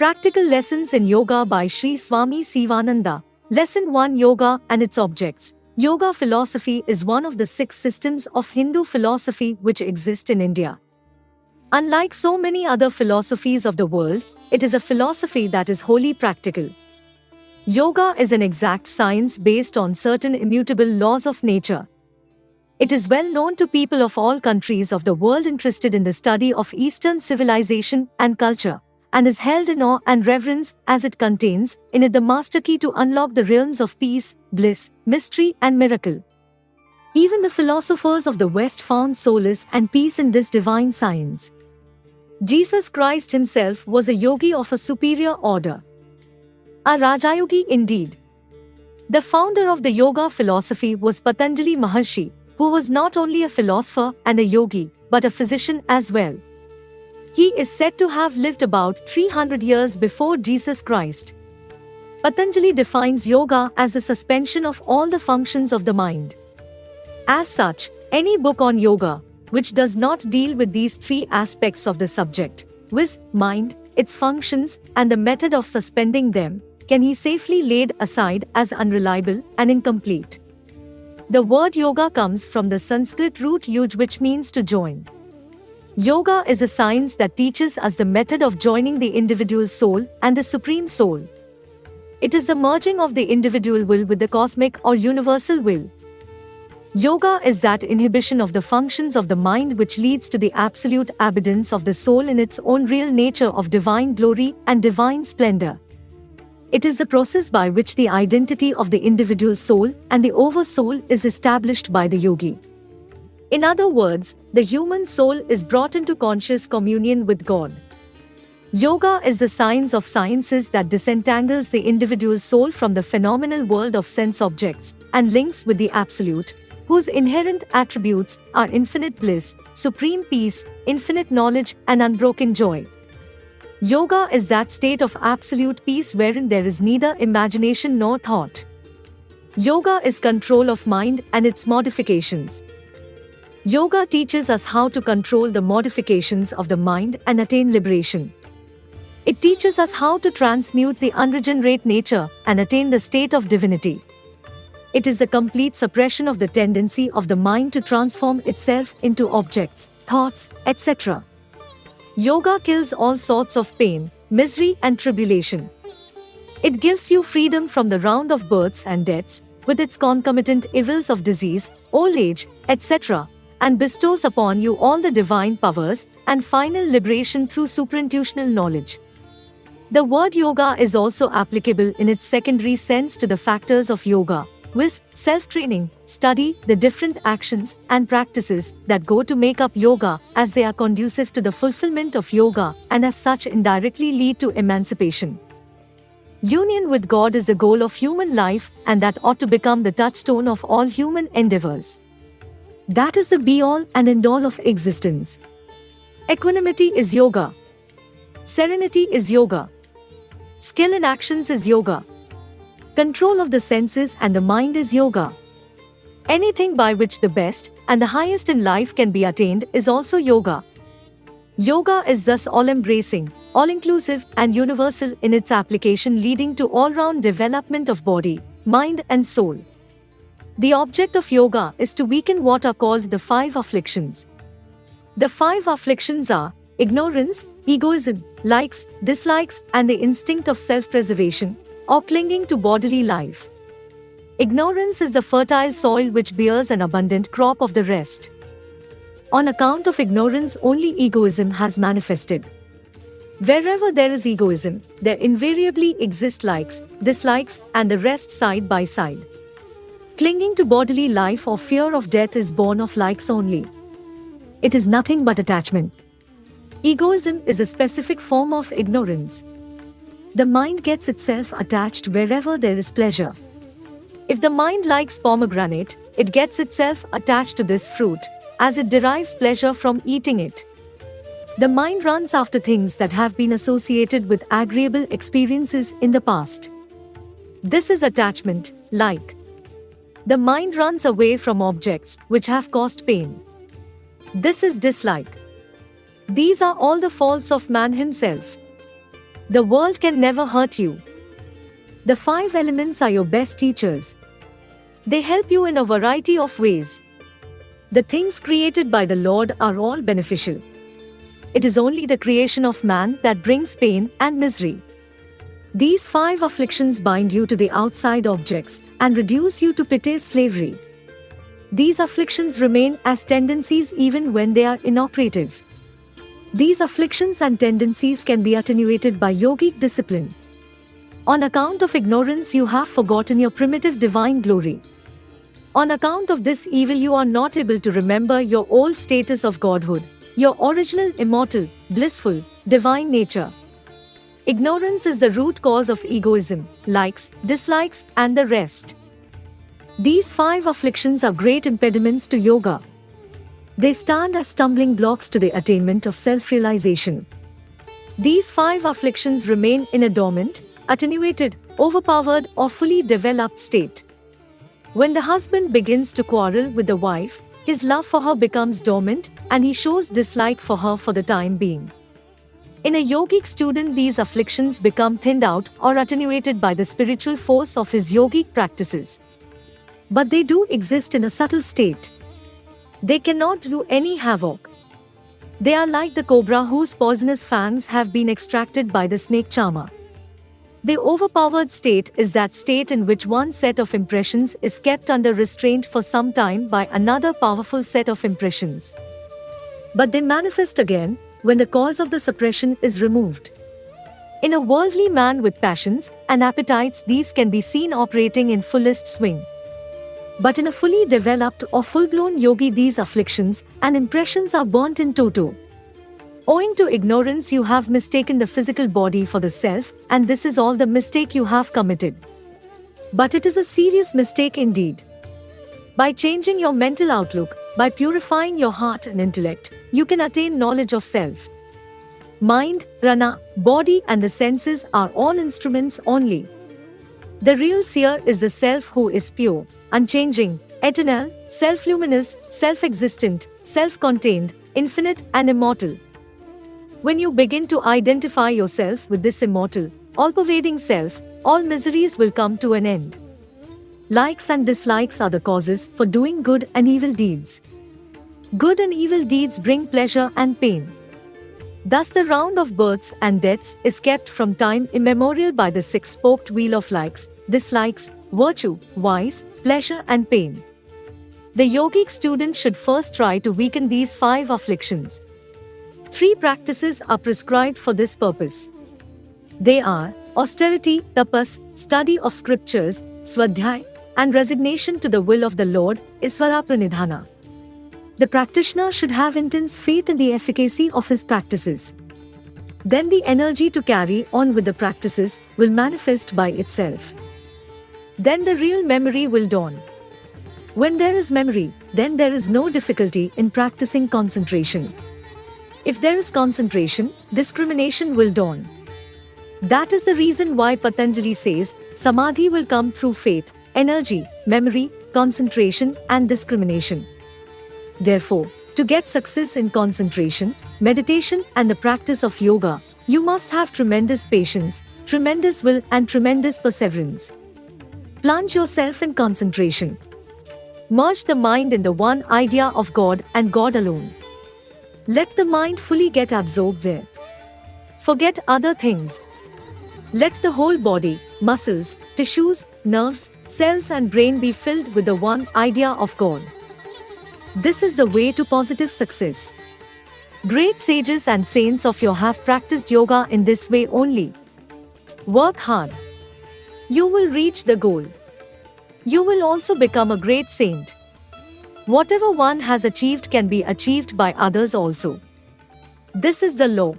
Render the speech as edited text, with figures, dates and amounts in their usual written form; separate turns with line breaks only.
Practical Lessons in Yoga by Sri Swami Sivananda. Lesson 1: Yoga and its Objects. Yoga philosophy is one of the 6 systems of Hindu philosophy which exist in India. Unlike so many other philosophies of the world, it is a philosophy that is wholly practical. Yoga is an exact science based on certain immutable laws of nature. It is well known to people of all countries of the world interested in the study of Eastern civilization and culture, and is held in awe and reverence as it contains in it the master key to unlock the realms of peace, bliss, mystery, and miracle. Even the philosophers of the West found solace and peace in this divine science. Jesus Christ himself was a yogi of a superior order. A Rajayogi indeed. The founder of the yoga philosophy was Patanjali Maharshi, who was not only a philosopher and a yogi, but a physician as well. He is said to have lived about 300 years before Jesus Christ. Patanjali defines yoga as the suspension of all the functions of the mind. As such, any book on yoga, which does not deal with these 3 aspects of the subject, viz., mind, its functions, and the method of suspending them, can be safely laid aside as unreliable and incomplete. The word yoga comes from the Sanskrit root yuj, which means to join. Yoga is a science that teaches us the method of joining the individual soul and the supreme soul. It is the merging of the individual will with the cosmic or universal will. Yoga is that inhibition of the functions of the mind which leads to the absolute abundance of the soul in its own real nature of divine glory and divine splendor. It is the process by which the identity of the individual soul and the oversoul is established by the yogi. In other words, the human soul is brought into conscious communion with God. Yoga is the science of sciences that disentangles the individual soul from the phenomenal world of sense objects and links with the Absolute, whose inherent attributes are infinite bliss, supreme peace, infinite knowledge, and unbroken joy. Yoga is that state of absolute peace wherein there is neither imagination nor thought. Yoga is control of mind and its modifications. Yoga teaches us how to control the modifications of the mind and attain liberation. It teaches us how to transmute the unregenerate nature and attain the state of divinity. It is the complete suppression of the tendency of the mind to transform itself into objects, thoughts, etc. Yoga kills all sorts of pain, misery, and tribulation. It gives you freedom from the round of births and deaths, with its concomitant evils of disease, old age, etc., and bestows upon you all the divine powers and final liberation through superintuitional knowledge. The word yoga is also applicable in its secondary sense to the factors of yoga, viz., self-training, study, the different actions and practices that go to make up yoga, as they are conducive to the fulfillment of yoga and as such indirectly lead to emancipation. Union with God is the goal of human life, and that ought to become the touchstone of all human endeavors. That is the be-all and end-all of existence. Equanimity is yoga. Serenity is yoga. Skill in actions is yoga. Control of the senses and the mind is yoga. Anything by which the best and the highest in life can be attained is also yoga. Yoga is thus all-embracing, all-inclusive, and universal in its application, leading to all-round development of body, mind, and soul. The object of yoga is to weaken what are called the 5 afflictions. The 5 afflictions are ignorance, egoism, likes, dislikes, and the instinct of self-preservation, or clinging to bodily life. Ignorance is the fertile soil which bears an abundant crop of the rest. On account of ignorance, only egoism has manifested. Wherever there is egoism, there invariably exist likes, dislikes, and the rest side by side. Clinging to bodily life or fear of death is born of likes only. It is nothing but attachment. Egoism is a specific form of ignorance. The mind gets itself attached wherever there is pleasure. If the mind likes pomegranate, it gets itself attached to this fruit, as it derives pleasure from eating it. The mind runs after things that have been associated with agreeable experiences in the past. This is attachment, like. The mind runs away from objects which have caused pain. This is dislike. These are all the faults of man himself. The world can never hurt you. The 5 elements are your best teachers. They help you in a variety of ways. The things created by the Lord are all beneficial. It is only the creation of man that brings pain and misery. These 5 afflictions bind you to the outside objects and reduce you to pitiless slavery. These afflictions remain as tendencies even when they are inoperative. These afflictions and tendencies can be attenuated by yogic discipline. On account of ignorance, you have forgotten your primitive divine glory. On account of this evil, you are not able to remember your old status of godhood, your original, immortal, blissful, divine nature. Ignorance is the root cause of egoism, likes, dislikes, and the rest. These 5 afflictions are great impediments to yoga. They stand as stumbling blocks to the attainment of self-realization. These 5 afflictions remain in a dormant, attenuated, overpowered, or fully developed state. When the husband begins to quarrel with the wife, his love for her becomes dormant and he shows dislike for her for the time being. In a yogic student, these afflictions become thinned out or attenuated by the spiritual force of his yogic practices. But they do exist in a subtle state. They cannot do any havoc. They are like the cobra whose poisonous fangs have been extracted by the snake charmer. The overpowered state is that state in which one set of impressions is kept under restraint for some time by another powerful set of impressions. But they manifest again when the cause of the suppression is removed. In a worldly man with passions and appetites, these can be seen operating in fullest swing. But in a fully developed or full-blown yogi, these afflictions and impressions are burnt in toto. Owing to ignorance, you have mistaken the physical body for the self, and this is all the mistake you have committed. But it is a serious mistake indeed. By changing your mental outlook, by purifying your heart and intellect, you can attain knowledge of self. Mind, prana, body and the senses are all instruments only. The real seer is the self who is pure, unchanging, eternal, self-luminous, self-existent, self-contained, infinite and immortal. When you begin to identify yourself with this immortal, all-pervading self, all miseries will come to an end. Likes and dislikes are the causes for doing good and evil deeds. Good and evil deeds bring pleasure and pain. Thus the round of births and deaths is kept from time immemorial by the 6-spoked wheel of likes, dislikes, virtue, vice, pleasure and pain. The yogic student should first try to weaken these 5 afflictions. 3 practices are prescribed for this purpose. They are austerity, tapas, study of scriptures, swadhyay, and resignation to the will of the Lord, Isvara Pranidhana. The practitioner should have intense faith in the efficacy of his practices. Then the energy to carry on with the practices will manifest by itself. Then the real memory will dawn. When there is memory, then there is no difficulty in practicing concentration. If there is concentration, discrimination will dawn. That is the reason why Patanjali says, Samadhi will come through faith, energy, memory, concentration and discrimination. Therefore, to get success in concentration, meditation and the practice of yoga, you must have tremendous patience, tremendous will and tremendous perseverance. Plunge yourself in concentration. Merge the mind in the one idea of God and God alone. Let the mind fully get absorbed there. Forget other things. Let the whole body, muscles, tissues, nerves, cells and brain be filled with the one idea of God. This is the way to positive success. Great sages and saints of yore have practiced yoga in this way only. Work hard. You will reach the goal. You will also become a great saint. Whatever one has achieved can be achieved by others also. This is the law.